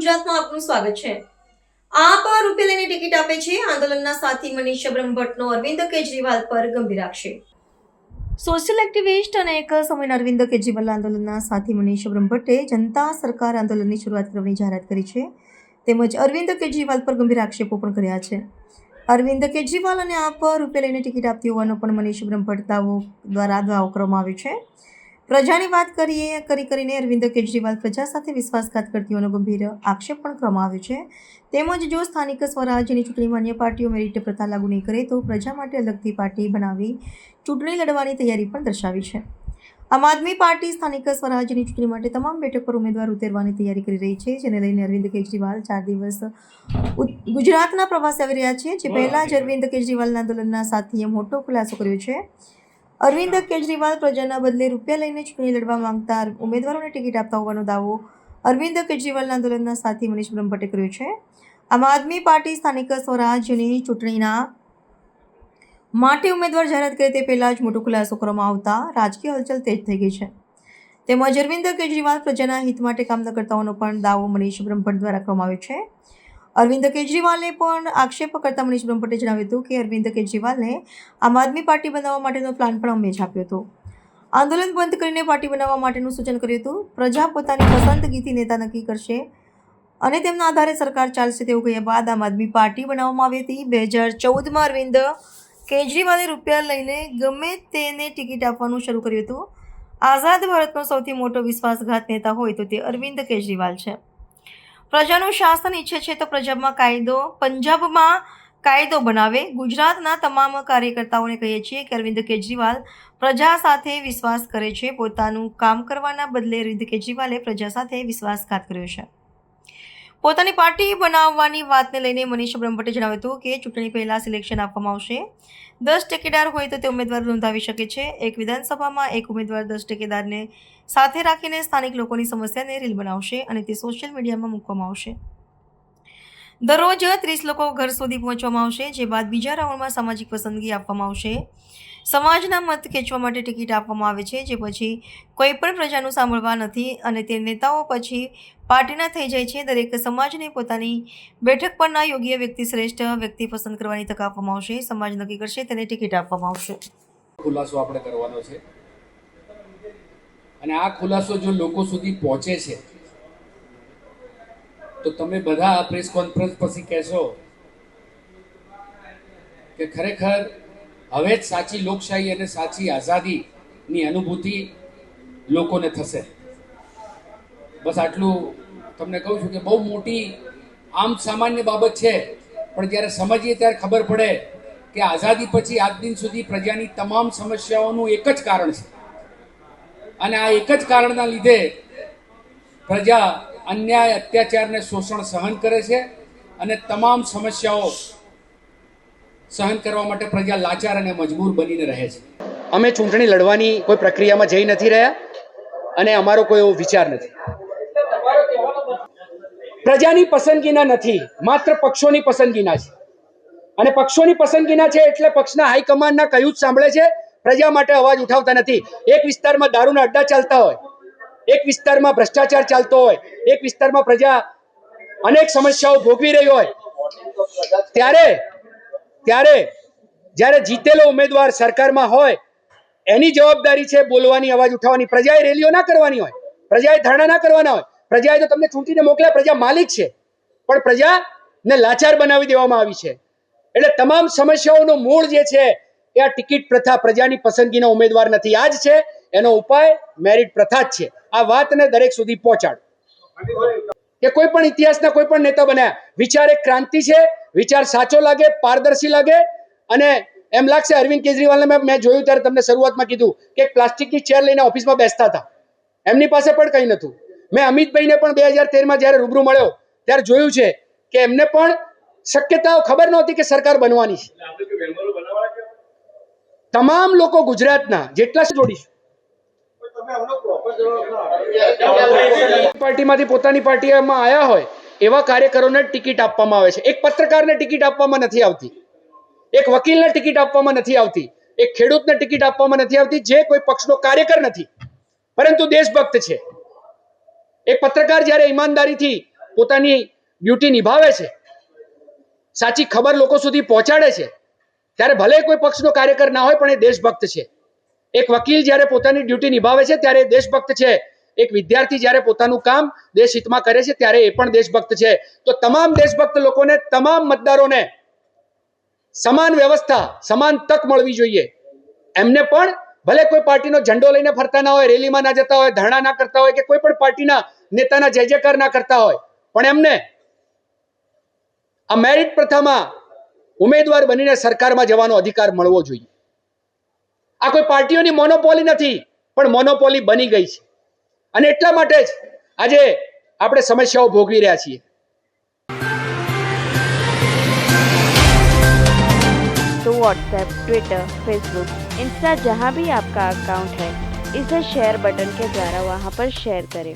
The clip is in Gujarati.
ગુજરાતમાં આપનું સ્વાગત છે। આપ રૂપિયા લઈને ટિકિટ આપે છે। આંદોલનના સાથી મનીષ બ્રહ્મભટ્ટનો અરવિંદ કેજરીવાલ પર ગંભીર આક્ષેપ। સોશિયલ એક્ટિવિસ્ટ અને એક સમયના અરવિંદ કેજરીવાલ આંદોલનના સાથી મનીષ બ્રહ્મભટ્ટે જનતા સરકાર આંદોલનની શરૂઆત કરવાની જાહેરાત કરી છે। તેમજ અરવિંદ કેજરીવાલ પર ગંભીર આક્ષેપો પણ કર્યા છે। અરવિંદ કેજરીવાલ અને આપ રૂપિયા લઈને ટિકિટ આપતી હોવાનો પણ મનીષ બ્રહ્મભટ્ટ દ્વારા દાવો કરવામાં આવ્યો છે। પ્રજાની વાત કરીને અરવિંદ કેજરીવાલ પ્રજા સાથે વિશ્વાસઘાત કરતી હોવાનો ગંભીર આક્ષેપ પણ કરવામાં આવ્યો છે। તેમજ જો સ્થાનિક સ્વરાજ્યની ચૂંટણીમાં અન્ય પાર્ટીઓ મેરિટ પ્રથા લાગુ નહીં કરે તો પ્રજા માટે અલગથી પાર્ટી બનાવી ચૂંટણી લડવાની તૈયારી પણ દર્શાવી છે। આમ આદમી પાર્ટી સ્થાનિક સ્વરાજ્યની ચૂંટણી માટે તમામ બેઠક પર ઉમેદવાર ઉતારવાની તૈયારી કરી રહી છે, જેને લઈને અરવિંદ કેજરીવાલ 4 દિવસ ગુજરાતના પ્રવાસે આવી રહ્યા છે। જે પહેલા જ અરવિંદ કેજરીવાલના આંદોલનના સાથીએ મોટો ખુલાસો કર્યો છે। અરવિંદ કેજરીવાલ પ્રજાના બદલે રૂપિયા લઈને ચૂંટણી લડવા માંગતા ઉમેદવારોને ટિકિટ આપતા હોવાનો દાવો અરવિંદ કેજરીવાલના આંદોલનના સાથી મનીષ બ્રહ્મભટ્ટે કર્યો છે। આમ આદમી પાર્ટી સ્થાનિક સ્વરાજ્યની ચૂંટણીના માટે ઉમેદવાર જાહેરાત કરે તે પહેલા જ મોટો ખુલાસો કરવામાં આવતા રાજકીય હલચલ તેજ થઈ ગઈ છે। તેમજ અરવિંદ કેજરીવાલ પ્રજાના હિત માટે કામ ન કરતા હોવાનો પણ દાવો મનીષ બ્રહ્મભટ્ટ દ્વારા કરવામાં આવ્યો છે। અરવિંદ કેજરીવાલે પણ આક્ષેપ કરતા મનીષ બ્રહ્મભટ્ટે જણાવ્યું હતું કે અરવિંદ કેજરીવાલને આમ આદમી પાર્ટી બનાવવા માટેનો પ્લાન પણ અમે જ આપ્યો હતો। આંદોલન બંધ કરીને પાર્ટી બનાવવા માટેનું સૂચન કર્યું હતું। પ્રજા પોતાની પસંદગીથી નેતા નક્કી કરશે અને તેમના આધારે સરકાર ચાલશે તેવું કહ્યા બાદ આમ આદમી પાર્ટી બનાવવામાં આવી હતી। 2014માં અરવિંદ કેજરીવાલે રૂપિયા લઈને ગમે તેને ટિકિટ આપવાનું શરૂ કર્યું હતું। આઝાદ ભારતનો સૌથી મોટો વિશ્વાસઘાત નેતા હોય તો તે અરવિંદ કેજરીવાલ છે। પ્રજાનું શાસન ઈચ્છે છે તો પંજાબમાં કાયદો બનાવે। ગુજરાતના તમામ કાર્યકર્તાઓને કહીએ છીએ કે અરવિંદ કેજરીવાલ પ્રજા સાથે વિશ્વાસ કરે છે। પોતાનું કામ કરવાના બદલે અરવિંદ કેજરીવાલે પ્રજા સાથે વિશ્વાસઘાત કર્યો છે। પોતાની પાર્ટી બનાવવાની વાતને લઈને મનીષ બ્રહ્મભટ્ટે જણાવ્યું હતું કે ચૂંટણી પહેલા સિલેક્શન આપવામાં આવશે। 10 ટેકેદાર હોય તો તે ઉમેદવાર નોંધાવી શકે છે। એક વિધાનસભામાં એક ઉમેદવાર 10 ટેકેદારને સાથે રાખીને સ્થાનિક લોકોની સમસ્યાને રીલ બનાવશે અને તે સોશિયલ મીડિયામાં મૂકવામાં આવશે। દરરોજ 30 લોકો ઘર સુધી પહોંચવામાં આવશે, જે બાદ બીજા રાઉન્ડમાં સામાજિક પસંદગી આપવામાં આવશે। સમાજના મત ખેંચવા માટે ટિકિટ આપવામાં આવે છે, જે પછી કોઈ પણ પ્રજાનું સાંભળવા નથી અને તે નેતાઓ પછી પાર્ટીના થઈ જાય છે। દરેક સમાજને પોતાની બેઠક પરના યોગ્ય વ્યક્તિ શ્રેષ્ઠ વ્યક્તિ પસંદ કરવાની તક આપવામાં આવશે। સમાજ નક્કી કરશે તેને ટિકિટ આપવામાં આવશે। ખુલાસો આપણે કરવાનો છે અને આ ખુલાસો જો લોકો સુધી પહોંચે છે તો તમે બધા પ્રેસ કોન્ફરન્સ પછી કહેશો કે ખરેખર હવે જ સાચી લોકશાહી અને સાચી આઝાદીની અનુભૂતિ લોકોને થશે। બસ આટલું તમને કહું છું કે બહુ મોટી આમ સામાન્ય બાબત છે, પણ જ્યારે સમજીએ ત્યારે ખબર પડે કે આઝાદી પછી આજ દિન સુધી પ્રજાની તમામ સમસ્યાઓનું એક જ કારણ છે અને આ એક જ કારણના લીધે પ્રજા અન્યાય, અત્યાચાર ને શોષણ સહન કરે છે અને તમામ સમસ્યાઓ સહન કરવા માટે પ્રજા લાચાર અને મજબૂર બનીને રહે છે। અમે ચૂંટણી લડવાની કોઈ પ્રક્રિયામાં જઈ નથી રહ્યા અને અમારો કોઈ એવો વિચાર નથી। પ્રજાની પસંદગીના નથી, માત્ર પક્ષોની પસંદગીના છે અને પક્ષોની પસંદગીના છે એટલે પક્ષના હાઈકમાન્ડના કહ્યું જ સાંભળે છે। પ્રજા માટે અવાજ ઉઠાવતા નથી। એક વિસ્તારમાં દારૂના અડ્ડા ચાલતા હોય, એક વિસ્તારમાં ભ્રષ્ટાચાર ચાલતો હોય, એક વિસ્તારમાં પ્રજા અનેક સમસ્યાઓ ભોગવી રહી હોય, ત્યારે જ્યારે જીતેલો ઉમેદવાર સરકારમાં હોય એની જવાબદારી છે બોલવાની, અવાજ ઉઠાવવાની। પ્રજાએ રેલીઓ ના કરવાની હોય, પ્રજાએ ધરણા ના કરવાના હોય। પ્રજાએ તો તમને ચૂંટીને મોકલ્યા, પ્રજા માલિક છે, પણ પ્રજાને લાચાર બનાવી દેવામાં આવી છે। એટલે તમામ સમસ્યાઓનો મૂળ જે છે એ આ ટિકિટ પ્રથા, પ્રજાની પસંદગીનો ઉમેદવાર નથી, આ જ છે એનો ઉપાય મેરિટ પ્રથા જ છે। આ વાતને દરેક સુધી પહોંચાડ કે કોઈ પણ ઇતિહાસના કોઈ પણ નેતા બન્યા, વિચાર એક ક્રાંતિ છે, વિચાર સાચો લાગે, પારદર્શી લાગે અને એમ લાગશે। અરવિંદ કેજરીવાલને મેં જોયું ત્યારે તમને શરૂઆતમાં કીધું કે એક પ્લાસ્ટિકની ચેર લઈને ઓફિસમાં બેસતા હતા, એમની પાસે પણ કંઈ નહોતું। મેં અમિતભાઈને પણ 2013માં જ્યારે રૂબરૂ મળ્યો ત્યારે જોયું છે કે એમને પણ શક્યતાઓ ખબર નહોતી કે સરકાર બનવાની છે। તમામ લોકો ગુજરાતના જેટલા જોડીશું પાર્ટીમાંથી પોતાની પાર્ટીમાં આવ્યા હોય એવા કાર્યકરોને ટિકિટ આપવામાં આવે છે। એક પત્રકારને ટિકિટ આપવામાં નથી આવતી, એક વકીલને ટિકિટ આપવામાં નથી આવતી, એક ખેડૂતને ટિકિટ આપવામાં નથી આવતી જે કોઈ પક્ષનો કાર્યકર નથી પરંતુ દેશભક્ત છે। એક પત્રકાર જ્યારે ઈમાનદારીથી પોતાની ડ્યુટી નિભાવે છે, સાચી ખબર લોકો સુધી પહોંચાડે છે, ત્યારે ભલે કોઈ પક્ષનો કાર્યકર ના હોય પણ એ દેશભક્ત છે. એક વકીલ જ્યારે પોતાની ડ્યુટી નિભાવે છે ત્યારે એ દેશભક્ત છે. એક વિદ્યાર્થી જ્યારે પોતાનું કામ દેશ હિતમાં કરે છે ત્યારે એ પણ દેશભક્ત છે. તો તમામ દેશભક્ત લોકોને, તમામ મતદારોને સમાન વ્યવસ્થા, સમાન તક મળવી જોઈએ. એમને પણ ભલે કોઈ પાર્ટીનો ઝંડો લઈને ફરતા ના હોય, રેલીમાં ના જતા હોય, ધરણા ના કરતા હોય કે કોઈ પણ પાર્ટીના નેતાના જય જયકાર ના કરતા હોય, પણ એમને આ મેરિટ પ્રથામાં ઉમેદવાર બનીને સરકારમાં જવાનો અધિકાર મળવો જોઈએ. આ કોઈ પાર્ટીઓની મોનોપોલી નથી, પણ મોનોપોલી બની ગઈ છે અને એટલા માટે જ આજે આપણે સમસ્યાઓ ભોગવી રહ્યા છીએ. तो व्हाट्सएप, ट्विटर, फेसबुक, इंस्टा जहाँ भी आपका अकाउंट है, इसे शेयर बटन के द्वारा वहाँ पर शेयर करें